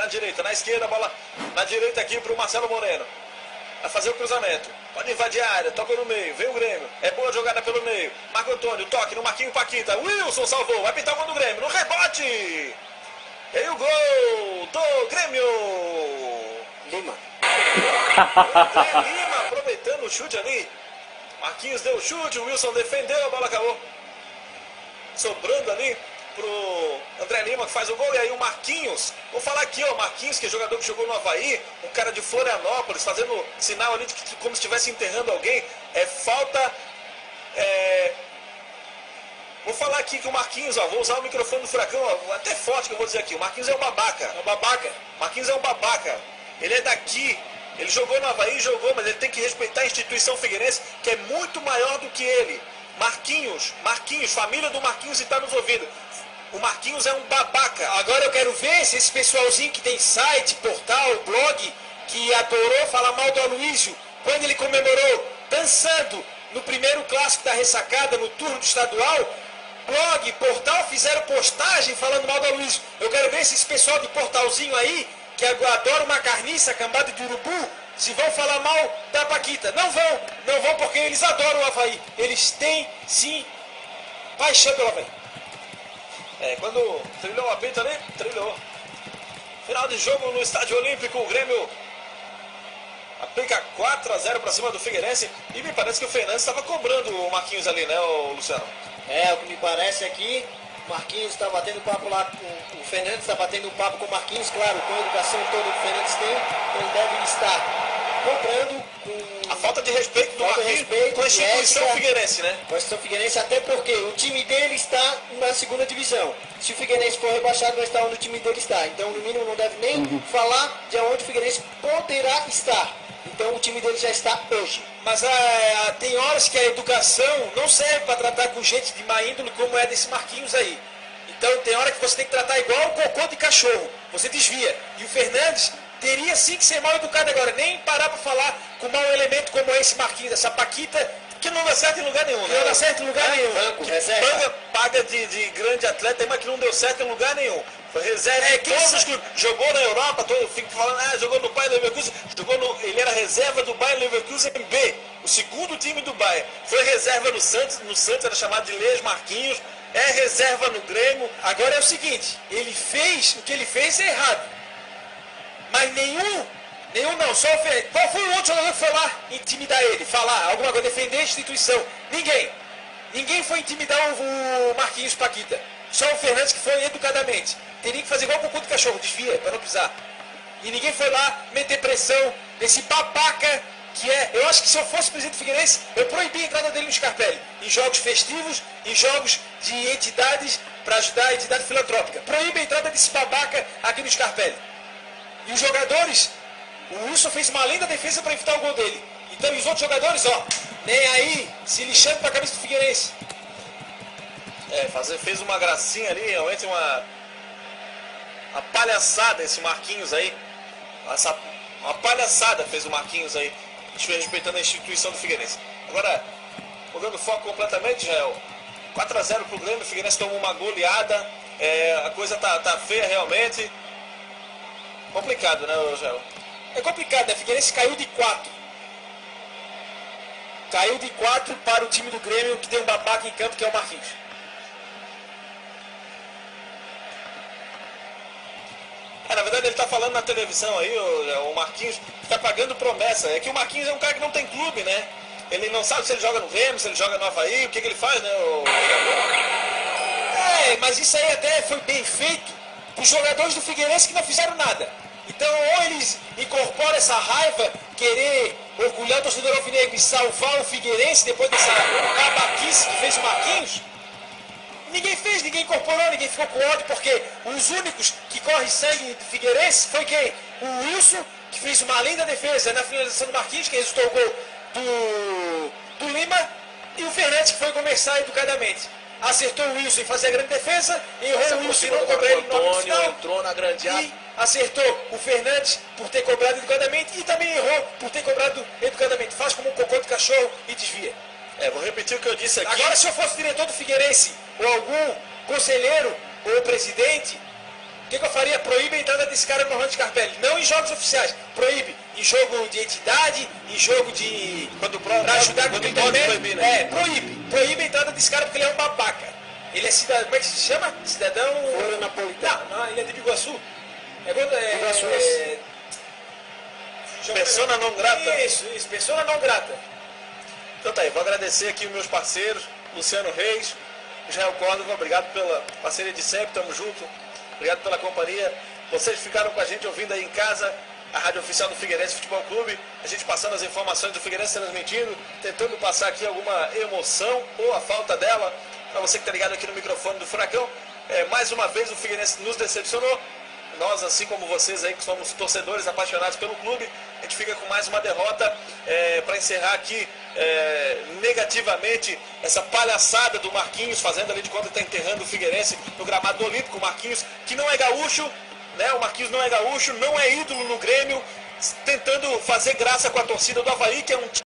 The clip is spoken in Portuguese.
na direita, na esquerda, bola na direita aqui pro Marcelo Moreno. Vai fazer o cruzamento. Pode invadir a área, toca no meio, vem o Grêmio. É boa jogada pelo meio. Marco Antônio, toque no Marquinho Paquita. Wilson salvou, vai pintar o gol do Grêmio. No rebote! E o gol do Grêmio! Lima. André Lima aproveitando o chute ali. Marquinhos deu o chute, o Wilson defendeu, a bola acabou sobrando ali pro André Lima, que faz o gol. E aí o Marquinhos, vou falar aqui, ó, Marquinhos, que é jogador que jogou no Avaí, um cara de Florianópolis, fazendo sinal ali de que como se estivesse enterrando alguém. É falta. Vou falar aqui que o Marquinhos, ó, vou usar o microfone do Furacão, ó, até forte que eu vou dizer aqui. O Marquinhos é um babaca. É um babaca. Marquinhos é um babaca. Ele é daqui. Ele jogou no Avaí, jogou, mas ele tem que respeitar a instituição figueirense, que é muito maior do que ele. Marquinhos, família do Marquinhos está nos ouvindo. O Marquinhos é um babaca. Agora eu quero ver se esse pessoalzinho que tem site, portal, blog, que adorou falar mal do Aloysio, quando ele comemorou dançando no primeiro clássico da ressacada, no turno do estadual, blog, portal, fizeram postagem falando mal do Aloysio. Eu quero ver se esse pessoal de portalzinho aí, que adora uma carniça, cambada de urubu, se vão falar mal da Paquita. Não vão porque eles adoram o Avaí. Eles têm, sim, paixão pelo Avaí. Quando trilhou o apito ali, trilhou. Final de jogo no Estádio Olímpico, o Grêmio aplica 4-0 para cima do Figueirense. E me parece que o Fernandes estava cobrando o Marquinhos ali, né, o Luciano? O que me parece aqui, o Marquinhos está batendo papo lá, o Fernandes está batendo papo com o Marquinhos, claro, com a educação toda que o Fernandes tem, ele deve estar cobrando com a falta de respeito do Marquinhos com a instituição figueirense, né? Com a instituição figueirense, até porque o time dele está na segunda divisão. Se o Figueirense for rebaixado, vai estar onde o time dele está. Então, no mínimo, não deve nem falar de onde o Figueirense poderá estar. Então, o time dele já está hoje. Mas tem horas que a educação não serve para tratar com gente de má índole como é desse Marquinhos aí. Então, tem hora que você tem que tratar igual o cocô de cachorro. Você desvia. E o Fernandes teria sim que ser mal educado agora. Nem parar para falar com um mau elemento como esse Marquinhos, essa Paquita, que não dá certo em lugar nenhum. Não dá certo em lugar nenhum. Banco, paga de grande atleta, mas que não deu certo em lugar nenhum. Foi reserva em todos os clubes. Jogou na Europa, fico falando, jogou no Bayer Leverkusen, ele era reserva do Bayer Leverkusen B, o segundo time do Bayer. Foi reserva no Santos era chamado de Leis Marquinhos, é reserva no Grêmio. Agora é o seguinte, o que ele fez é errado. Mas nenhum não, só o Fernandes. Qual foi o outro jogador que foi lá intimidar ele? Falar alguma coisa, defender a instituição? Ninguém foi intimidar o Marquinhos Paquita. Só o Fernandes que foi educadamente. Teria que fazer igual com o cu de cachorro, desvia, para não pisar. E ninguém foi lá meter pressão nesse babaca que é. Eu acho que se eu fosse presidente do Figueirense, eu proibia a entrada dele no Scarpelli. Em jogos festivos, em jogos de entidades para ajudar a entidade filantrópica. Proíbe a entrada desse babaca aqui no Scarpelli. E os jogadores, o Wilson fez uma linda defesa para evitar o gol dele. Então, e os outros jogadores, nem aí, se lixando para a cabeça do Figueirense. Fez uma gracinha ali, realmente uma palhaçada esse Marquinhos aí. Uma palhaçada fez o Marquinhos aí, respeitando a instituição do Figueirense. Agora, mudando o foco completamente, Jael, 4-0 pro Grêmio, o Figueirense tomou uma goleada, a coisa tá feia realmente. Complicado, né, Jael? É complicado, né? Figueirense caiu de 4. Caiu de 4 para o time do Grêmio, que tem um babaca em campo, que é o Marquinhos. Na verdade ele tá falando na televisão aí, o Marquinhos tá pagando promessa. É que o Marquinhos é um cara que não tem clube, né? Ele não sabe se ele joga no Grêmio, se ele joga no Avaí, o que ele faz, né? Mas isso aí até foi bem feito os jogadores do Figueirense que não fizeram nada. Então, ou eles incorporam essa raiva, querer orgulhar o torcedor alvinegro e salvar o Figueirense depois dessa babaquice que fez o Marquinhos. Ninguém incorporou, ninguém ficou com ódio, porque os únicos que correm sangue do Figueirense foi quem? O Wilson, que fez uma linda defesa na finalização do Marquinhos, que resultou o gol do Lima, e o Fernandes, que foi começar educadamente. Acertou o Wilson em fazer a grande defesa, errou o Wilson e não cobrou ele no final, entrou na grande área. E acertou o Fernandes por ter cobrado educadamente e também errou por ter cobrado educadamente. Faz como um cocô de cachorro e desvia. Vou repetir o que eu disse aqui. Agora, se eu fosse diretor do Figueirense, ou algum conselheiro, ou presidente, que eu faria? Proíbe a entrada desse cara no Ronald Scarpelli. Não em jogos oficiais. Proíbe. Em jogo de entidade, em jogo de... pra ajudar com o intermédio. Né? Proíbe. Proíbe a entrada desse cara porque ele é um babaca. Ele é cidadão... Como é que se chama? Cidadão... Napolitano. Não, ele é de Biguaçu. Persona não grata. Isso, persona não grata. Então tá aí, vou agradecer aqui os meus parceiros, Luciano Reis, Israel Córdova, obrigado pela parceria de sempre, tamo junto. Obrigado pela companhia. Vocês ficaram com a gente ouvindo aí em casa a rádio oficial do Figueirense Futebol Clube. A gente passando as informações do Figueirense, transmitindo, tentando passar aqui alguma emoção ou a falta dela. Para você que está ligado aqui no microfone do Furacão, mais uma vez o Figueirense nos decepcionou. Nós, assim como vocês aí que somos torcedores apaixonados pelo clube, a gente fica com mais uma derrota para encerrar aqui negativamente essa palhaçada do Marquinhos, fazendo ali de conta que está enterrando o Figueirense no gramado do Olímpico. O Marquinhos, que não é gaúcho, né? O Marquinhos não é gaúcho, não é ídolo no Grêmio, tentando fazer graça com a torcida do Avaí, que é um